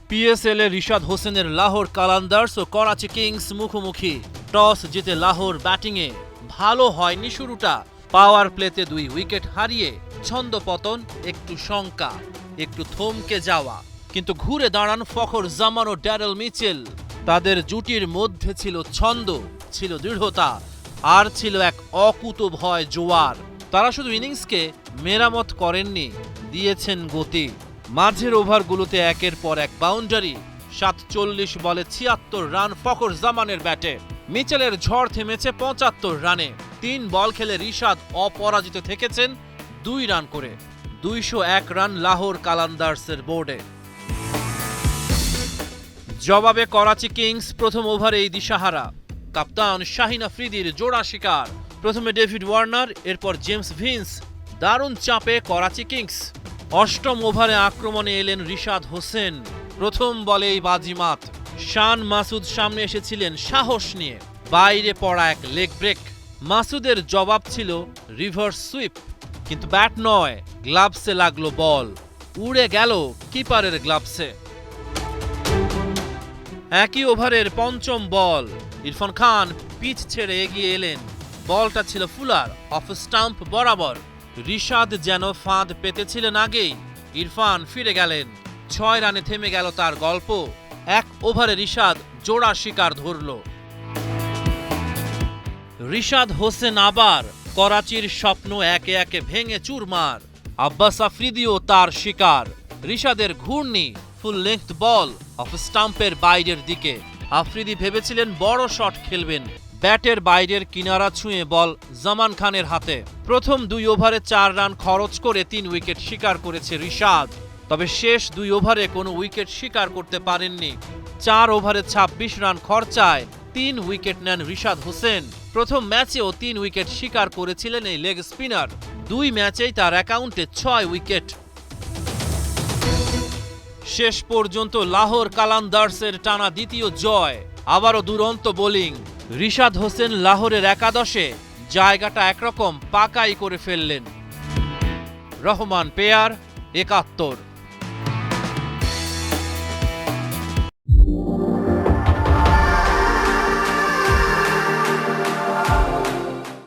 পিএসএল-এ রিশাদ হোসেনের লাহোর কালান্দার্স ও করাচি কিংস মুখোমুখি। টস জিতে লাহোর ব্যাটিংয়ে ভালো হয়নি শুরুটা। পাওয়ার প্লেতে 2 উইকেট হারিয়ে ছন্দপতন, একটু শঙ্কা, একটু থমকে যাওয়া। কিন্তু ঘুরে দাঁড়ান ফখর জামান ও ড্যারেল মিচেল। তাদের জুটির মধ্যে ছিল ছন্দ, ছিল দৃঢ়তা, আর ছিল এক অকুতোভয় জোয়ার। তারা শুধু ইনিংসকে মেরামত করেননি, দিয়েছেন গতি। মাঝের ওভারগুলোতে একের পর এক বাউন্ডারি। ৪৭ বলে ৭৬ রান ফখর জামানের ব্যাটে। মিচেলের ঝড় থেমেছে ৭৫ রানে। ৩ বল খেলে রিশাদ অপরাজিত থেকেছেন 2 রান করে। ২০১ রান লাহোর কালান্দার্সের বোর্ডে। জবাবে করাচি কিংস প্রথম ওভারেই দিশাহারা। কাপ্তান শাহিন আফ্রিদির জোড়া শিকার। প্রথমে ডেভিড ওয়ার্নার, এরপর জেমস ভিন্স। দারুণ চাপে করাচি কিংস। অষ্টম ওভারে আক্রমণে এলেন রিশাদ হোসেন। প্রথম বলেই বাজিমাত। শান মাসুদ সামনে এসেছিলেন সাহস নিয়ে। বাইরে পড়া এক লেগ ব্রেক। মাসুদের জবাব ছিল রিভার্স সুইপ, কিন্তু ব্যাট নয়, গ্লাভসে লাগলো বল। উড়ে গেল কিপারের গ্লাভসে। একই ওভারের পঞ্চম বল। ইরফান খান পিচ ছেড়ে এগিয়ে এলেন। বলটা ছিল ফুলার, অফ স্টাম্প বরাবর। রিশাদ যেন ফাঁদ পেতেছিলেন আগেই। ইরফান ফিরে গেলেন। 6 রানে থেমে গেল তার গল্প। 1 ওভারে রিশাদ জোড়া শিকার ধরল। রিশাদ হোসেন আবার। করাচির স্বপ্ন একে একে ভেঙে চুরমার। আব্বাস আফ্রিদিও তার শিকার। রিশাদের ঘূর্ণি, ফুল লেংথ বল, অফ স্টাম্পের বাইরের দিকে। আফ্রিদি ভেবেছিলেন বড় শট খেলবেন। ব্যাটের বাইরের কিনারা ছুঁয়ে বল জামান খানের হাতে। প্রথম 2 ওভারে 4 রান খরচ করে 3 উইকেট শিকার করেছে রিশাদ। তবে শেষ 2 ওভারে কোনো উইকেট শিকার করতে পারেননি। 4 ওভারে 26 রান খরচায় 3 উইকেট নেন রিশাদ হোসেন। প্রথম ম্যাচেও 3 উইকেট শিকার করেছিলেন এই লেগ স্পিনার। 2 ম্যাচেই তার অ্যাকাউন্টে 6 উইকেট। শেষ পর্যন্ত লাহোর কালান্দার্সের টানা দ্বিতীয় জয়। আবারও দুরন্ত বোলিং। রিশাদ হোসেন লাহোরের একাদশে জায়গাটা একরকম পাকাই করে ফেললেন। রহমান পেয়ার ৭১।